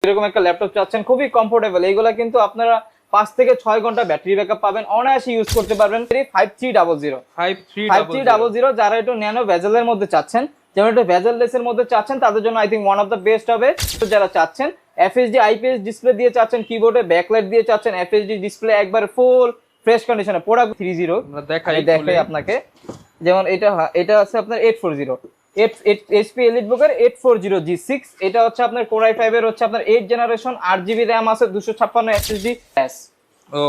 এরকম একটা ল্যাপটপ চাচ্ছেন খুবই কমফোর্টেবল, এইগুলা কিন্তু আপনারা 5 থেকে 6 ঘন্টা ব্যাটারি ব্যাকআপ পাবেন, অনায়াসে ইউজ করতে পারবেন। 5300 যারা একটু ন্যানো ভেজেলের মধ্যে চাচ্ছেন, যেমন একটু ভেজেললেস এর মধ্যে চাচ্ছেন, তাদের জন্য I think one of the best হবে। তো যারা চাচ্ছেন এফএসডি আইপিএস ডিসপ্লে দিয়ে চাচ্ছেন, কিবোর্ডে ব্যাকলাইট দিয়ে চাচ্ছেন, এফএসডি ডিসপ্লে একবার ফুল ফ্রেশ কন্ডিশনে প্রোডাক্ট 30 দেখাই আপনাকে। যেমন এটা আছে আপনার 840 এইচপি এলিটবুকের 840G6, এটা হচ্ছে আপনার কোর i5 এর হচ্ছে আপনার 8 জেনারেশন, 8GB র‍্যাম আছে, 256 SSD এস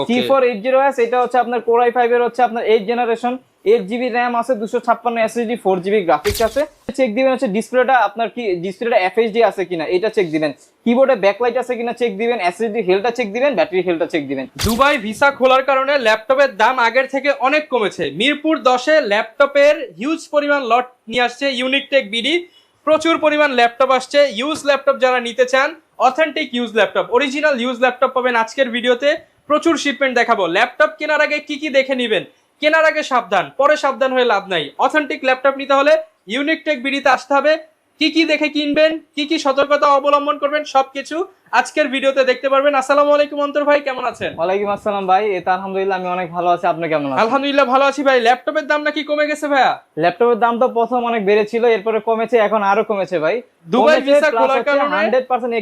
T480S, এটা হচ্ছে আপনার কোর i5 এর হচ্ছে আপনার 8 জেনারেশন, 8GB র‍্যাম আছে, 256 SSD 4GB গ্রাফিক্স আছে। চেক দিবেন হচ্ছে ডিসপ্লেটা আপনার কি ডিসপ্লেটা এফএইচডি আছে কিনা, এটা চেক দিবেন। কিবোর্ডে ব্যাকলাইট আছে কিনা চেক দিবেন, এসএসডি হেলটা চেক দিবেন, ব্যাটারি হেলটা চেক দিবেন। দুবাই ভিসা খোলার কারণে ল্যাপটপের দাম আগের থেকে অনেক কমেছে। মিরপুর 10-এ ল্যাপটপের হিউজ পরিমাণ লট নিয়ে আসছে ইউনিক টেক বিডি। প্রচুর পরিমাণ ল্যাপটপ আসছে। ইউজ ল্যাপটপ যারা নিতে চান, authentic use laptop, original use laptop পাবেন আজকের ভিডিওতে। প্রচুর শিপমেন্ট দেখাবো। ল্যাপটপ কেনার আগে কি কি দেখে নেবেন, কেনার আগে সাবধান, পরে সাবধান হয়ে লাভ নাই। অথেন্টিক ল্যাপটপ নিতে হলে ইউনিক টেক বিডিতে আসতে হবে। কি কি দেখে কিনবেন, কি কি সতর্কতা অবলম্বন করবেন, সবকিছু আজকের ভিডিওতে দেখতে পারবেন। আসসালামু আলাইকুম অন্তর ভাই, কেমন আছেন? ওয়ালাইকুম আসসালাম ভাই, এটা আলহামদুলিল্লাহ আমি অনেক ভালো আছি, আপনি কেমন আছেন? আলহামদুলিল্লাহ ভালো আছি ভাই। ল্যাপটপের দাম নাকি কমে গেছে ভাইয়া? ল্যাপটপের দাম তো প্রথম অনেক বেড়েছিল, এরপরে কমেছে, এখন আরো কমেছে ভাই। দুবাই ভিসা খোলার কারণে 100%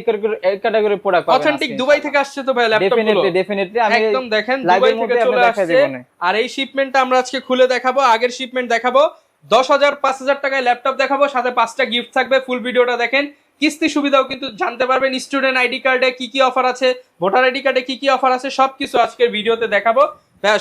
এক ক্যাটাগরি প্রোডাক্ট পাবেন। অথেন্টিক দুবাই থেকে আসছে তো ভাই ল্যাপটপগুলো? ডেফিনেটলি আমি একদম দেখেন দুবাই থেকে চলে আসছে। আর এই শিপমেন্টটা আমরা আজকে খুলে দেখাবো, আগের শিপমেন্ট দেখাবো। 10,000 5,000 টাকায় ল্যাপটপ দেখাবো, সাথে 5টা গিফট থাকবে। ফুল ভিডিওটা দেখেন। কিস্তি সুবিধাও কিন্তু জানতে পারবেন। স্টুডেন্ট আইডি কার্ডে কি কি অফার আছে, ভোটার আইডি কার্ডে কি কি অফার আছে, সবকিছু আজকের ভিডিওতে দেখাবো।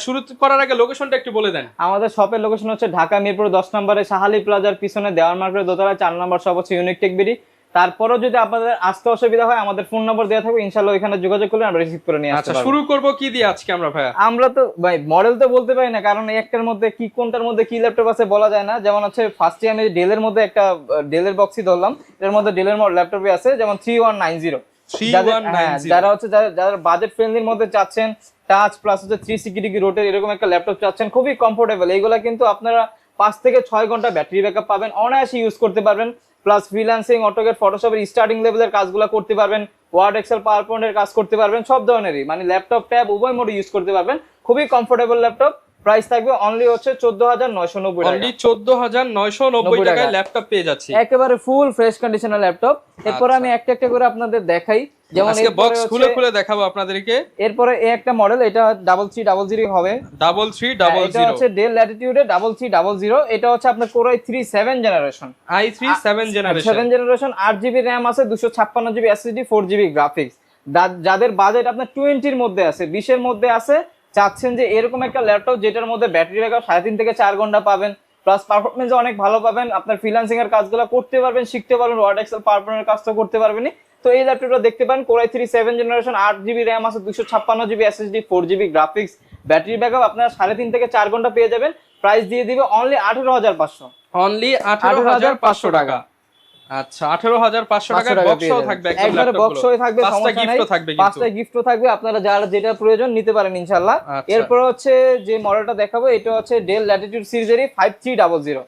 শুরু করার আগে লোকেশনটা একটু বলে দেন। আমাদের শপের লোকেশন হচ্ছে ঢাকা মিরপুর 10 নম্বরে শাহালি প্লাজার পিছনে দেওয়ার মার্কেটের দোতলা 4 নম্বর শপ হচ্ছে ইউনিক টেক বিডি। তারপরও যদি আপনাদের আসতে অসুবিধা হয়, আমাদের ফোন নম্বর দেওয়া থাকবে, ইনশাআল্লাহ এখানে যোগাযোগ করলে আমরা রিসিভ করে নিয়ে আসতে পারবো। আচ্ছা, শুরু করব কি দিয়ে আজকে আমরা ভাইয়া? আমরা তো ভাই মডেল তো বলতে পারি না, কারণ একটার মধ্যে কি কোনটার মধ্যে কি ল্যাপটপ আছে বলা যায় না। যেমন হচ্ছে ফার্স্টে আমি ডেলের মধ্যে একটা ডেলের বক্সই ধরলাম, এর মধ্যে ডেলের ল্যাপটপই আছে, যেমন 3190। যারা হচ্ছে যারা বাজেট ফ্রেন্ডলির মধ্যে চাচ্ছেন, টাচ প্লাস হচ্ছে 360 ডিগ্রি রোটেট এরকম একটা ল্যাপটপ চাচ্ছেন, খুবই কমফোর্টেবল। এইগুলা কিন্তু আপনারা 5 থেকে 6 ঘন্টা ব্যাটারি ব্যাকআপ পাবেন, অনায়াসে ইউজ করতে পারবেন। প্লাস ফ্রিল্যান্সিং, অটোক্যাড, ফটোশপের স্টার্টিং লেভেলের কাজগুলো করতে পারবেন, ওয়ার্ড, এক্সেল, পাওয়ার পয়েন্টের কাজ করতে পারবেন, সব ধরনেরই মানে ল্যাপটপ ট্যাব উভয় মোডে ইউজ করতে পারবেন। খুবই কমফোর্টেবল ল্যাপটপ। প্রাইস থাকবে অনলি হচ্ছে 14,990 টাকা। অনলি 14,990 টাকায় ল্যাপটপ পেয়ে যাচ্ছে, একেবারে ফুল ফ্রেশ কন্ডিশনের ল্যাপটপ। এরপর আমি একটা একটা করে আপনাদের দেখাই, যেমন আজকে বক্স খুলে দেখাবো আপনাদেরকে। এরপরে এই একটা মডেল, এটা 3300 হবে, 3300। এটা হচ্ছে ডেল ল্যাটিটিউডে 3300। এটা হচ্ছে আপনার core i3 7 generation, 7 generation, 8GB RAM আছে, 256GB SSD 4GB গ্রাফিক্স। যাদের বাজেট আপনার 20 এর মধ্যে আছে, 20 এর মধ্যে আছে, চাচ্ছেন যে এরকম একটা ল্যাপটপ যেটার মধ্যে ব্যাটারি ব্যাকআপ 3.5 থেকে 4 ঘন্টা পাবেন, প্লাস পারফরমেন্স অনেক ভালো পাবেন, আপনার ফ্রিল্যান্সিং এর কাজগুলো করতে পারবেন, শিখতে পারবেন, ওয়ার্ড, এক্সেল, পাওয়ার পয়েন্টের কাজ তো করতে পারবেন। তো এই ল্যাপটপটা দেখতে পারেন, core i3 7 generation, 8GB RAM আছে, 256GB SSD 4GB graphics, battery backup আপনারা 3.5 থেকে 4 ঘন্টা পেয়ে যাবেন। প্রাইস দিয়ে দিবে অনলি 18,500, অনলি 18,500 টাকা। আচ্ছা, 18,500 টাকায় বক্সও থাকবে, একবারে বক্সও থাকবে, সমস্যা নাই, 5টা গিফটও থাকবে, আপনারা যারা যেটা প্রয়োজন নিতে পারেন ইনশাআল্লাহ। এরপর হচ্ছে যে মডেলটা দেখাবো, এটা হচ্ছে ডেল ল্যাটিটিউড সিরিজের 5300।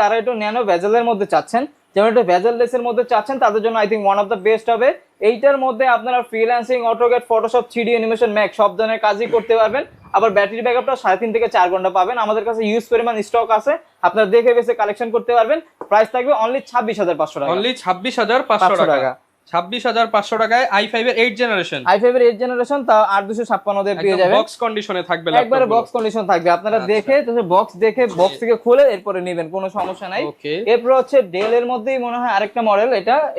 যারা একটু ন্যানো ভেজেলের মধ্যে চাচ্ছেন, যেমন একটু ভেজেললেস এর মধ্যে চাচ্ছেন, তাদের জন্য I think one of the best হবে। এইটার মধ্যে আপনারা freelancing, AutoCAD, Photoshop, 3D animation, Mac সব ধরনের কাজই করতে পারবেন। আবার ব্যাটারি ব্যাকআপটা 3.5 থেকে 4 ঘন্টা পাবেন। আমাদের কাছে ইউজ পরিমাণ স্টক আছে, আপনারা দেখে বেছে কালেকশন করতে পারবেন। প্রাইস থাকবে অনলি 26,500 টাকা, অনলি 26,500 টাকা। 26,500 টাকায় i5 এর 8 জেনারেশন, তা 8,256 দিয়ে পেয়ে যাবেন। বক্স কন্ডিশনে থাকবে ল্যাপটপ, একবারে বক্স কন্ডিশন থাকবে। আপনারা দেখে বক্স বক্স থেকে খুলে এরপরে নেবেন, কোনো সমস্যা নাই। এরপর হচ্ছে ডেল এর মধ্যেই মনে হয় আরেকটা মডেল,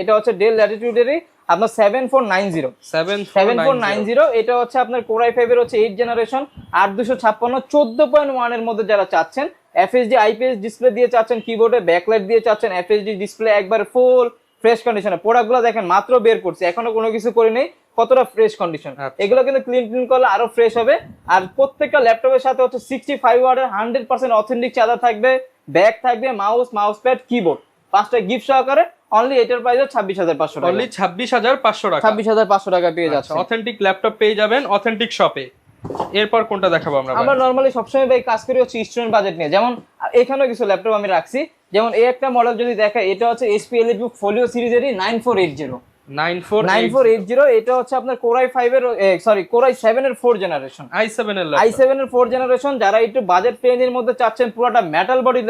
এটা হচ্ছে ডেল ল্যাটিটিউডেরই আপনার 7490। এটা হচ্ছে আপনার কোর i5 এর হচ্ছে 8 জেনারেশন, 8,256, 14.1 এর মধ্যে যারা চাচ্ছেন, এফএসডি আইপিএস ডিসপ্লে দিয়ে চাচ্ছেন, কিবোর্ডে ব্যাকলাইট দিয়ে চাচ্ছেন, এফএসডি ডিসপ্লে একবার ফুল ফ্রেশ কন্ডিশনে। প্রোডাক্টগুলো দেখেন মাত্র বের করছে, এখনো কোনো কিছু করি নেই, কতটা ফ্রেশ কন্ডিশন। এগুলো কিন্তু ক্লিন করলে আরো ফ্রেশ হবে। আর প্রত্যেকটা ল্যাপটপের সাথে হচ্ছে 65 ওয়াটের 100% অথেন্টিক চার্জার থাকবে, ব্যাগ থাকবে, মাউস প্যাড, কিবোর্ড, 5টা গিফট সহকারে। অনলি এটার প্রাইস 26,500 টাকা, অনলি 26,500 টাকা, 26,500 টাকা পেয়ে যাচ্ছে। অথেন্টিক ল্যাপটপ পেয়ে যাবেন অথেন্টিক শপে। এরপর কোনটা দেখাবো আমরা? আমরা নরমালি সবসময় ভাই কাজ করি হচ্ছে স্টুডেন্ট বাজেট নিয়ে। যেমন এখানেও কিছু ল্যাপটপ আমি রাখছি, যেমন এই একটা মডেল যদি দেখা, এটা হচ্ছে এইচপি এলিটবুক ফোলিও সিরিজেরই 9480। 9480, এটা হচ্ছে আপনার কোরাই 5 এর সরি কোরাই 7 এর 4 জেনারেশন, i7 এর i7 এর 4 জেনারেশন। যারা একটু বাজেট ফ্রেন্ডলির মধ্যে চাচ্ছেন, পুরোটা মেটাল বডি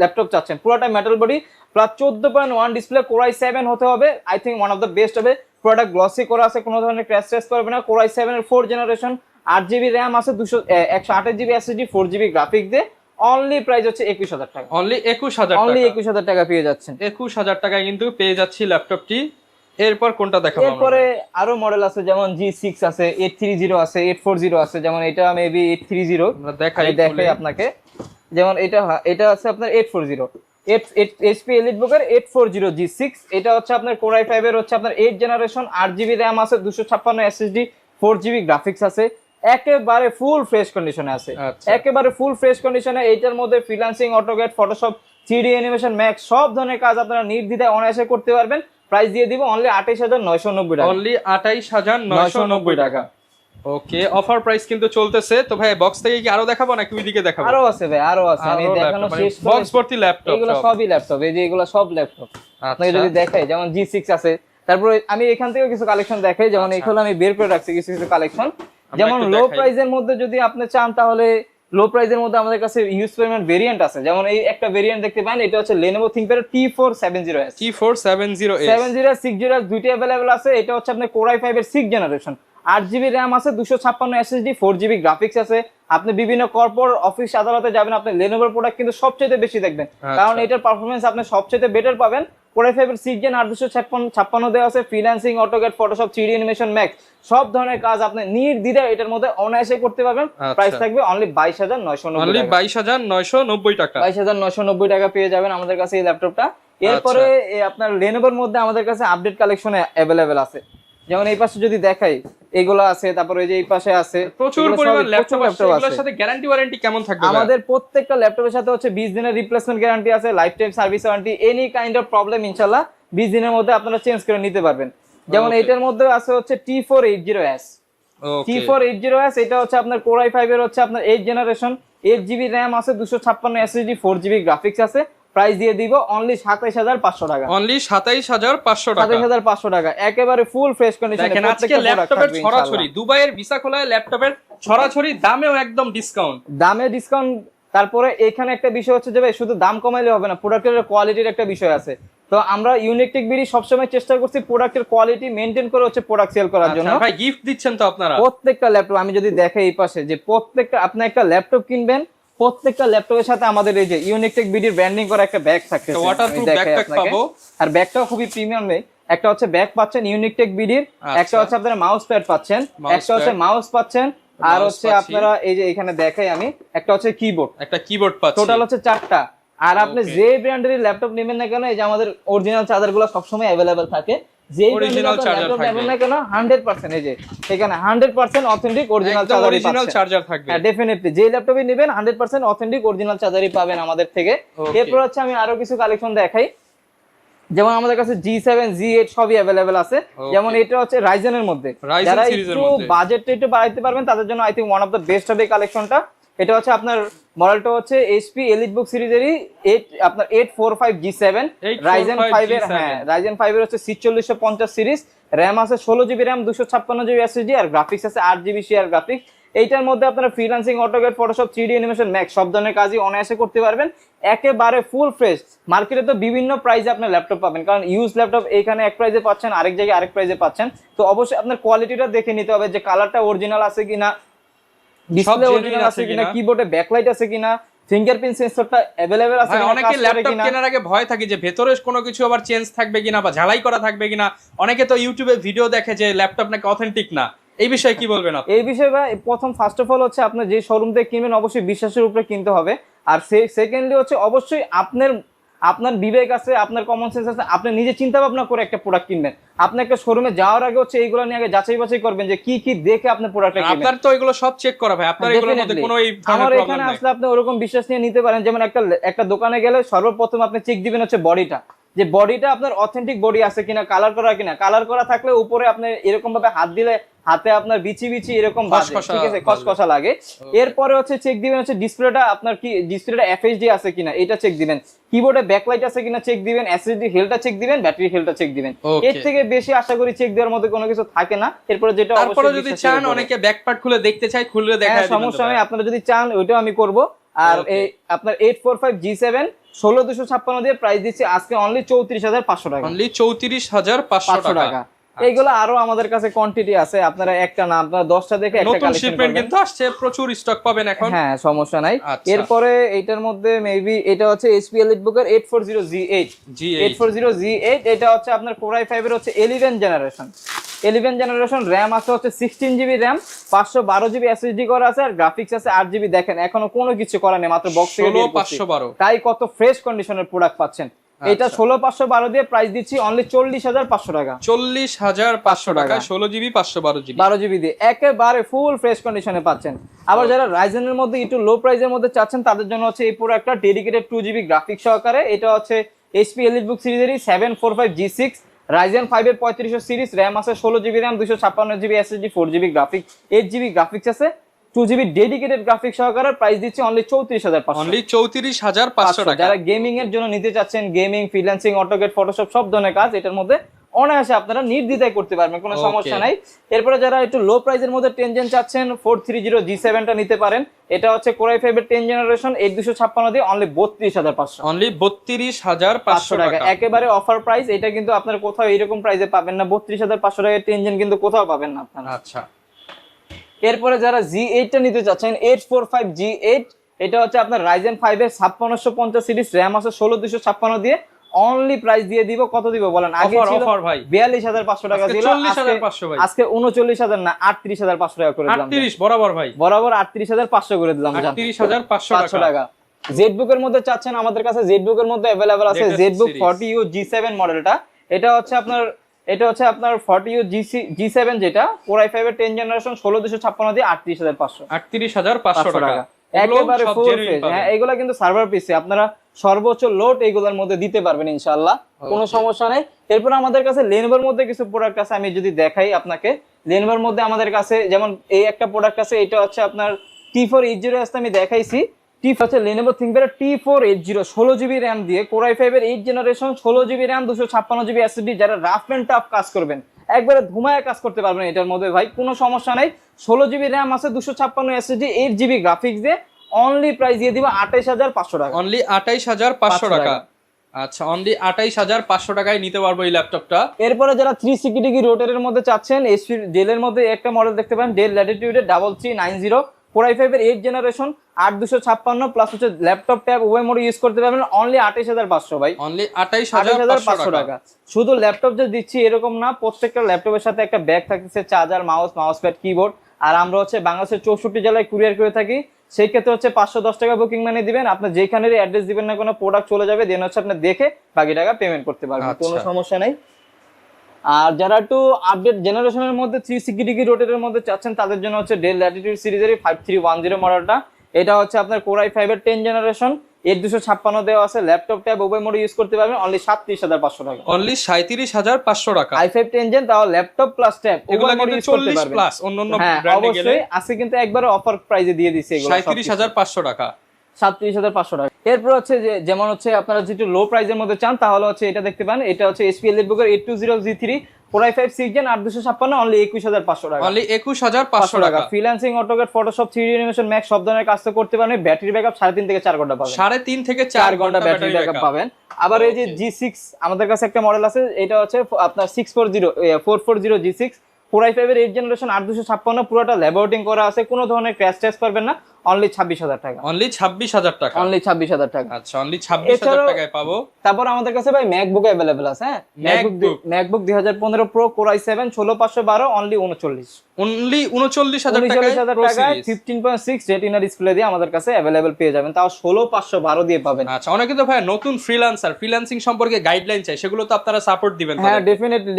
ল্যাপটপ চাচ্ছেন, পুরোটা metal body plus 14.1 display, core i 7 হতে হবে, I think one of the best হবে। পুরোটা গ্লসি করা আছে, কোনো ধরনের ক্র্যাশ ট্রেস করবে না। কোরাই 7 এর 4 জেনারেশন, 8GB র্যাম আছে, 128GB SSD, 4GB গ্রাফিক্স দিয়ে। অনলি প্রাইস হচ্ছে 21000 টাকা, অনলি 21000 অনলি টাকা। 21000 টাকা পেয়ে যাচ্ছেন। 21000 টাকায় কিন্তু পেয়ে যাচ্ছি ল্যাপটপটি। এরপর কোনটা দেখাবো? এরপরে আরো মডেল আছে, যেমন G6 আছে, 830 আছে, 840 আছে। যেমন এটা মেবি 830, আমরা দেখাই আপনাকে। যেমন এটা আছে আপনার 840, HP EliteBook এর 840 G6। এটা হচ্ছে আপনার কোরাই 5 এর হচ্ছে আপনার 8 জেনারেশন, 8GB র্যাম আছে, 256 SSD, 4GB গ্রাফিক্স আছে। একেবারে ফুল ফ্রেশ কন্ডিশনে আছে, একেবারে ফুল ফ্রেশ কন্ডিশনে। এইটার মধ্যে freelancing, AutoCAD, Photoshop, 3D animation, max সব ধরনের কাজ আপনারা নির্দ্বিধায় অনায়াসে করতে পারবেন। প্রাইস দিয়ে দিব অনলি 28990 টাকা, অনলি 28990 টাকা। ওকে, অফার প্রাইস কিন্তু চলতেছে। তো ভাই বক্স থেকে কি আরো দেখাবো নাকি ওইদিকে দেখাবো? আরো আছে ভাই, আরো আছে, আমি দেখানো শেষ করে। বক্স ভর্তি ল্যাপটপ, এগুলো সবই ল্যাপটপ, এই যে এগুলো সব ল্যাপটপ। আপনাকে যদি দেখাই, যেমন G6 আছে, তারপরে আমি এখান থেকে কিছু কালেকশন দেখাই। যেমন এগুলো আমি বের করে রাখছি কিছু কিছু কালেকশন। যেমন লো প্রাইসের মধ্যে যদি আপনি চান, তাহলে লো প্রাইসের মধ্যে আমাদের কাছে ইউজ পরিমাণ ভেরিয়েন্ট আছে। যেমন এই একটা ভেরিয়েন্ট দেখতে পান, এটা হচ্ছে Lenovo ThinkPad T470S, 60 দুইটা अवेलेबल আছে। এটা হচ্ছে আপনার কোরাই 5 এর 6 জেনারেশন, 8GB র্যাম আছে, 256 SSD, 4GB গ্রাফিক্স আছে। আপনি বিভিন্ন কর্পোরেট অফিস আদালতে যাবেন, আপনি Lenovo প্রোডাক্ট কিন্তু সবচেয়ে বেশি দেখবেন, কারণ এটার পারফরম্যান্স আপনি সবচেয়ে বেটার পাবেন। কোরাই 5 এর 6 জেন 856 দেওয়া আছে, freelancing, AutoCAD, Photoshop, 3D animation, max সব ধরনের কাজ আপনি নির্দ্বিধায় এটার মধ্যে অনায়াসে করতে পারবেন। প্রাইস থাকবে অনলি 22990, অনলি 22990 টাকা, 22990 টাকা পেয়ে যাবেন আমাদের কাছে এই ল্যাপটপটা। এরপরে আপনার Lenovoর মধ্যে আমাদের কাছে আপডেট কালেকশনে अवेलेबल আছে। যেমন এই পাশে যদি দেখাই, এগুলো আছে, তারপরে এই যে এই পাশে আছে, প্রচুর পরিমাণ ল্যাপটপ আছে। এগুলোর সাথে গ্যারান্টি ওয়ারেন্টি কেমন থাকবে? আমাদের প্রত্যেকটা ল্যাপটপের সাথে হচ্ছে 20 দিনের রিপ্লেসমেন্ট গ্যারান্টি আছে, life time service warranty. Any kind of problem ইনশাআল্লাহ 20 দিনের মধ্যে আপনারা চেঞ্জ করে নিতে পারবেন। যেমন এইটার মধ্যে আছে হচ্ছে T480S, T480S। এটা হচ্ছে আপনার কোরাই 5 এর হচ্ছে আপনার 8 জেনারেশন, 8GB র্যাম আছে, 256 SSD, 4GB গ্রাফিক্স আছে। প্রাইস দিয়ে দিব অনলি 27500 টাকা, অনলি 27500 টাকা, 27500 টাকা, একেবারে ফুল ফ্রেশ কন্ডিশনে। দেখেন আজকে ল্যাপটপের ছড়াছড়ি, দুবাইয়ের ভিসা খোলায় ল্যাপটপের ছড়াছড়ি, দামেও একদম ডিসকাউন্ট, দামে ডিসকাউন্ট। তারপরে এখানে একটা বিষয় হচ্ছে যে ভাই শুধু দাম কমাইলে হবে না, প্রোডাক্টের কোয়ালিটির একটা বিষয় আছে। তো আমরা ইউনিকটেক বিডি সবসময় চেষ্টা করছি প্রোডাক্টের কোয়ালিটি মেইনটেইন করে হচ্ছে প্রোডাক্ট সেল করার জন্য। ভাই গিফট দিচ্ছেন তো আপনারা? প্রত্যেকটা ল্যাপটপ আমি যদি দেখাই এই পাশে, যে প্রত্যেকটা আপনি একটা ল্যাপটপ কিনবেন, প্রত্যেকটা ল্যাপটপের সাথে আমাদের এই যে ইউনিকটেক বিডির ব্র্যান্ডিং করা একটা ব্যাগ থাকতেছে, ওয়াটারপ্রুফ ব্যাকপ্যাক পাবো। আর ব্যাগটাও খুবই প্রিমিয়াম। একটা হচ্ছে ব্যাগ পাচ্ছেন ইউনিকটেক বিডির, একটা হচ্ছে আপনারা মাউস প্যাড পাচ্ছেন, একটা হচ্ছে মাউস পাচ্ছেন, আর হচ্ছে আপনারা এই যে এখানে দেখাই আমি, একটা হচ্ছে কিবোর্ড, একটা কিবোর্ড পাচ্ছেন। টোটাল হচ্ছে 4টা। আর আপনি যে ব্র্যান্ডের ল্যাপটপ নেবেন না কেন, এই যে আমাদের অরিজিনাল চার্জারগুলো সবসময় अवेलेबल থাকে। যে অরিজিনাল চার্জার থাকবে নেবেন না কেন 100%, এই যে এখানে 100% অথেন্টিক অরিজিনাল চার্জার থাকবে। হ্যাঁ ডেফিনেটলি, যে ল্যাপটপই নেবেন 100% অথেন্টিক অরিজিনাল চার্জারই পাবেন আমাদের থেকে। এরপর হচ্ছে আমি আরো কিছু কালেকশন দেখাই। যেমন আমাদের কাছে G7, G8 সবই अवेलेबल আছে। যেমন এটা হচ্ছে রাইজেনের মধ্যে, যারা একটু বাজেটটা একটু বাড়াইতে পারবেন তাদের জন্য I think one of the best হবে কালেকশনটা। এটা হচ্ছে আপনার মডেলটা হচ্ছে HP EliteBook সিরিজেরই 845 G7 Ryzen 5 এর, হ্যাঁ Ryzen 5 এর হচ্ছে 4650 সিরিজ, র‍্যাম আছে 16GB র‍্যাম, 256GB SSD, আর গ্রাফিক্স আছে 8GB শেয়ার গ্রাফিক্স। এইটার মধ্যে আপনারা freelancing, AutoCAD, Photoshop, 3D animation, max সব ধরনের কাজই অনায়াসে করতে পারবেন, একেবারে ফুল ফ্রেশ। মার্কেটে তো বিভিন্ন প্রাইসে আপনি ল্যাপটপ পাবেন, কারণ ইউজ ল্যাপটপ এখানে এক প্রাইসে পাচ্ছেন, আরেক জায়গায় আরেক প্রাইসে পাচ্ছেন। তো অবশ্যই আপনার কোয়ালিটিটা দেখে নিতে হবে, যে কালারটা অরিজিনাল আছে কিনা, ডিসপ্লে অরিজিনাল আছে কিনা, কিবোর্ডে ব্যাকলাইট আছে কিনা, ফিঙ্গারপ্রিন্ট সেন্সরটা अवेलेबल আছে কিনা। অনেকে ল্যাপটপ কেনার আগে ভয় থাকে যে ভেতরে কোনো কিছু আবার চেঞ্জ থাকবে কিনা বা ঝালাই করা থাকবে কিনা। অনেকে তো ইউটিউবে ভিডিও দেখে যে ল্যাপটপ নাকি অথেন্টিক না, এই বিষয়ে কি বলবেন আপনি? এই বিষয়ে প্রথম ফার্স্ট অফ অল হচ্ছে আপনার যে শোরুম থেকে কিনবেন অবশ্যই বিশ্বাসের উপরে কিনতে হবে। আর সেকেন্ডলি হচ্ছে অবশ্যই আপনার বিবেক আছে, আপনার কমন সেন্স আছে, আপনি নিজে চিন্তা ভাবনা করে একটা প্রোডাক্ট কিনবেন। আপনি একটা শোরুমে যাওয়ার আগে হচ্ছে এইগুলো নিয়ে আগে যাচাই বাছাই করবেন যে কি কি দেখে আপনি প্রোডাক্টটা কিনবেন। আপনার তো এগুলো সব চেক করা ভাই, আপনার এগুলোর মধ্যে কোনো এই ধরনের আমার প্রবলেম এখানে নাই। আসলে আপনি ওরকম বিশ্বাস নিয়ে নিতে পারেন। যেমন একটা দোকানে গেলে সর্বপ্রথম আপনি চেক দিবেন হচ্ছে বডিটা, যে বডিটা আপনার অথেন্টিক বডি আছে কিনা, কালার করা কিনা। কালার করা থাকলে উপরে আপনি এরকম ভাবে হাত দিলে হাতে আপনার বিচি বিচি এরকম বাজে, ঠিক আছে, খসখসা লাগে। এরপরে হচ্ছে চেক দিবেন হচ্ছে ডিসপ্লেটা আপনার কি ডিসপ্লেটা এফএইচডি আছে কিনা এটা চেক দিবেন, কিবোর্ডে ব্যাকলাইট আছে কিনা চেক দিবেন, এসএসডি হেলটা চেক দিবেন, ব্যাটারি হেলটা চেক দিবেন। এর থেকে বেশি আশা করি চেক দেওয়ার মতো কোনো কিছু থাকে না। এরপরে যেটা তারপরে যদি চান অনেকে ব্যাক পার্ট খুলে দেখতে চায়, খুলে দেখা দিবেন, সমস্যা নেই, আপনারা যদি চান ওইটাও আমি করব। আর এই আপনার 845 G7 16256 দিয়ে প্রাইস দিচ্ছি আজকে অনলি 34500 টাকা, অনলি 34500 টাকা। এইগুলো আরো আমাদের কাছে কোয়ান্টিটি আছে, আপনারা একটা না আপনারা 10টা দেখে একটা নতুন শিপমেন্ট কিন্তু আসছে, প্রচুর স্টক পাবেন এখন। হ্যাঁ সমস্যা নাই। এরপরে এইটার মধ্যে মেবি এটা হচ্ছে HP EliteBook-এর 840G8 840G8 এটা হচ্ছে আপনার Core i5 এর হচ্ছে 11 জেনারেশন, র‍্যাম আছে হচ্ছে 16GB র‍্যাম, 512GB SSD করা আছে, আর গ্রাফিক্স আছে 8GB। দেখেন এখনো কোনো কিছু করা নেই, মাত্র বক্স থেকে 16512, তাই কত ফ্রেশ কন্ডিশনের প্রোডাক্ট পাচ্ছেন। এটা 16512 দিয়ে প্রাইস দিচ্ছি অনলি 40500 টাকা, 40500 টাকা 16GB 512GB 12GB দিয়ে একেবারে ফুল ফ্রেশ কন্ডিশনে পাচ্ছেন। আবার যারা রাইজেনের মধ্যে একটু লো প্রাইসের মধ্যে চাচ্ছেন তাদের জন্য হচ্ছে এই প্রোডাক্টটা ডেডিকেটেড 2GB গ্রাফিক্স সহকারে। এটা হচ্ছে HP EliteBook সিরিজেরই 745G6 Ryzen 5 এর 3500 সিরিজ, র‍্যাম আছে 16GB RAM, 256GB SSD, 4GB graphics, 8GB graphics আছে, 2GB ডেডিকেটেড গ্রাফিক্স সহকারে। প্রাইস দিচ্ছি অনলি 34500, অনলি 34500 টাকা। যারা গেমিং এর জন্য নিতে চাচ্ছেন, গেমিং, ফ্রিল্যান্সিং, অটোকেড, ফটোশপ সব ধরনের কাজ এটার মধ্যে অনায়াসে আপনারা নির্দ্বিধায় করতে পারবেন, কোনো সমস্যা নাই। এরপরে যারা একটু লো প্রাইসের মধ্যে 10 জেন চাচ্ছেন 430G7 টা নিতে পারেন। এটা হচ্ছে Core i5 এর 10 জেনারেশন 8256 দিয়ে অনলি 32500, অনলি 32500 টাকা, একেবারে অফার প্রাইস। এটা কিন্তু আপনার কোথাও এরকম প্রাইসে পাবেন না, 32500 টাকায় 10 জেন কিন্তু কোথাও পাবেন না আপনারা। আচ্ছা, এরপরে যারা G8 টা নিতে চাচ্ছেন 845G8 এটা হচ্ছে আপনার Ryzen 5 এর 5650 সিরিজ, র‍্যাম আছে 16256 দিয়ে অনলি প্রাইস দিয়ে দিব। কত দিব বলেন? আগে ছিল 42500 টাকা ছিল, 40500 ভাই, আজকে 39000 না 38000 টাকা করে দিলাম। 38 বরাবর ভাই, বরাবর 38500 করে দিলাম, 38500 টাকা। ZBook এর মধ্যে চাচ্ছেন আমাদের কাছে ZBook এর মধ্যে अवेलेबल আছে ZBook 40U G7 মডেলটা। এটা হচ্ছে আপনার 40U G7 যেটা Core i5 এর 10 জেনারেশন 16256 দিয়ে 38500 টাকা, একেবারে ফুল ফ্রেশ। হ্যাঁ এগুলা কিন্তু সার্ভার পিসি, আপনারা সর্বোচ্চ লোড এইগুলোর মধ্যে দিতে পারবেন ইনশাআল্লাহ, কোনো সমস্যা নেই। এরপর আমাদের কাছে Lenovoর মধ্যে কিছু প্রোডাক্ট আছে, আমি যদি দেখাই আপনাকে। Lenovoর মধ্যে আমাদের কাছে যেমন এই একটা প্রোডাক্ট আছে, এটা হচ্ছে আপনার T480 আমি দেখাইছি। হচ্ছে Lenovo ThinkPad T480 16GB RAM দিয়ে Core i5 এর 8 generation 16GB RAM 256GB SSD। যারা রাফ এন্ড টাফ কাজ করবেন, একবারে ধুমায় কাজ করতে পারবেন এটার মধ্যে ভাই, কোনো সমস্যা নাই। 16GB RAM আছে, 256 SSD, 8GB গ্রাফিক্স দিয়ে অনলি প্রাইস দিয়ে দিব 28500 টাকা, অনলি 28500 টাকা। আচ্ছা, অনলি 28500 টাকায় নিতে পারবো এই ল্যাপটপটা। এরপরে যারা 360 ডিগ্রি রোটেটের মধ্যে চাচ্ছেন, HP ডেলের মধ্যে একটা মডেল দেখতে পারেন, ডেল ল্যাটিটিউড 3390 Core i5 এর 8 জেনারেশন 8256 প্লাস হচ্ছে ল্যাপটপ ট্যাব উভয় মোড ইউজ করতে পারবেন অনলি 28500 ভাই, অনলি 28500 টাকা। শুধু ল্যাপটপ যে দিচ্ছি এরকম না, প্রত্যেকটা ল্যাপটপের সাথে একটা ব্যাগ থাকতেছে, চার্জার, মাউস প্যাড, কিবোর্ড। আর আমরা হচ্ছে বাংলাদেশের 64 জেলায় কুরিয়ার করে থাকি। সেই ক্ষেত্রে হচ্ছে 510 টাকা বুকিং মানি দিবেন, আপনি যেখানেরই অ্যাড্রেস দিবেন না কোনো প্রোডাক্ট চলে যাবে, দেন হচ্ছে আপনি দেখে বাকি টাকা পেমেন্ট করতে পারবেন, কোনো সমস্যা নেই। আর যারা একটু আপডেট জেনারেশনের মধ্যে 360 ডিগ্রি রোটেটের মধ্যে চাচ্ছেন তাদের জন্য হচ্ছে ডেল ল্যাটিটিউড সিরিজের 5310 মডেলটা। এটা হচ্ছে আপনার Core i5 এর 10 জেনারেশন 8256 দেওয়া আছে, ল্যাপটপ ট্যাব উভয় মোড ইউজ করতে পারবেন অনলি 37500 টাকা, অনলি 37500 টাকা। i5 10 জেন তাও ল্যাপটপ প্লাস ট্যাব এগুলো কিন্তু 40 প্লাস অন্যান্য ব্র্যান্ডে গেলে অবশ্যই আছে, কিন্তু একবারে অফার প্রাইসে দিয়ে দিছে এগুলো 37500 টাকা, 37500 টাকা। এরপর হচ্ছে যে যেমন হচ্ছে আপনারা যেটা লো প্রাইসের মধ্যে চান তাহলে হচ্ছে এটা দেখতে পান। এটা হচ্ছে HP EliteBook এর 820G3 Core i5 6 Gen 8256 only 21500 টাকা, অনলি 21500 টাকা। Freelancing, AutoCAD, Photoshop, 3D animation, max সব ধরনের কাজ করতে পারবেন। ব্যাটারি ব্যাকআপ 3.5 থেকে 4 ঘন্টা পাবেন, 3.5 থেকে 4 ঘন্টা ব্যাটারি ব্যাকআপ পাবেন। আবার এই যে G6 আমাদের কাছে একটা মডেল আছে, এটা হচ্ছে আপনার 440 G6 Core i5 এর 8 জেনারেশন 8256 পুরোটা ল্যাবরেটিং করা আছে, কোনো ধরনের ক্র্যাশ টেস্ট পারবেন না, অনলি 26000 টাকা, অনলি 26000 টাকা, অনলি 26000 টাকা। আচ্ছা, অনলি 26000 টাকায় পাবো। তারপর আমাদের কাছে ভাই ম্যাকবুক अवेलेबल আছে। হ্যাঁ MacBook 2015 pro Core i7 16512 only 39000 টাকায় 15.6 রেটিনা ডিসপ্লে দিয়ে আমাদের কাছে अवेलेबल পেয়ে যাবেন, তাও 16512 দিয়ে পাবেন। আচ্ছা, অনেকে তো ভাই নতুন ফ্রিল্যান্সিং সম্পর্কে গাইডলাইন চাই, সেগুলো তো আপনারা সাপোর্ট দিবেন? হ্যাঁ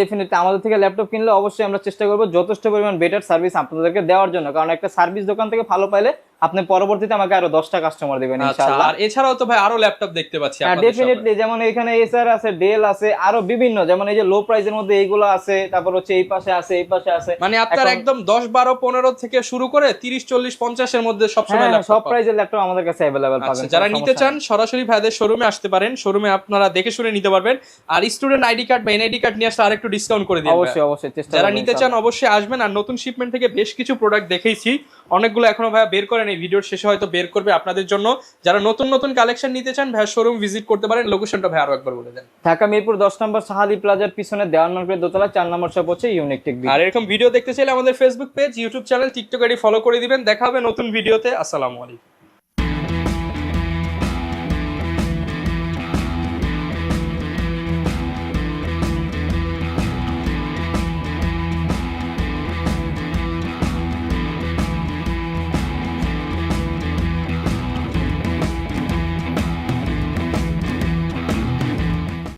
ডেফিনেটলি আমাদের থেকে ল্যাপটপ কিনলে অবশ্যই আমরা চেষ্টা করব যথেষ্ট পরিমাণ বেটার সার্ভিস আপনাদেরকে দেওয়ার জন্য, কারণ একটা সার্ভিস দোকান থেকে ভালো পাইলে আপনি পরবর্তীতে আমাকে আরো 10টা কাস্টমার দিবেন আচ্ছা, ইনশাআল্লাহ। আর এছাড়াও তো ভাই আরো ল্যাপটপ দেখতে পাচ্ছি হ্যাঁ আপনাদের শপে। ডেফিনেটলি, যেমন এখানে এসার আছে, ডেল আছে, আরো বিভিন্ন, যেমন এই যে লো প্রাইসের মধ্যে এইগুলো আছে, তারপর হচ্ছে এই পাশে আছে, এই পাশে আছে। মানে আপনার এখন- একদম 10 12 15 থেকে শুরু করে 30 40 50 এর মধ্যে সব সময় হ্যাঁ ল্যাপটপ সব পাবেন। প্রাইসের ল্যাপটপ আমাদের কাছে अवेलेबल আচ্ছা, পাবেন। যারা কোনো নিতে সমস্যা চান নেই। সরাসরি ভাইদের শোরুমে আসতে পারেন, শোরুমে আপনারা দেখে শুনে নিতে পারবেন। আর স্টুডেন্ট আইডি কার্ড বা এনআইডি কার্ড নিয়ে আসলে আরেকটু ডিসকাউন্ট করে দিন। অবশ্যই অবশ্যই চেষ্টা যারা করবো নিতে চান ইনশাআল্লাহ। অবশ্যই আসবেন। আর নতুন শিপমেন্ট থেকে বেশ কিছু প্রোডাক্ট দেখেইছি, অনেকগুলো এখনো ভাইয়া বের করেন, এই ভিডিওর শেষে হয়তো বের করবে আপনাদের জন্য। যারা নতুন নতুন কালেকশন নিতে চান ভাইয়া শোরুম ভিজিট করতে পারেন। লোকেশনটা ভাই আরো একবার বলে দেন। ঢাকা মিরপুর 10 নম্বর শাহালি প্লাজার পিছনে দেওয়ান মার্কেটের দোতলা 4 নম্বর শপ হচ্ছে ইউনিক টেক। আর এরকম ভিডিও দেখতে চাইলে আমাদের Facebook page, YouTube channel, TikTok ID follow করে দিবেন। দেখা হবে নতুন ভিডিওতে। আসসালামু আলাইকুম।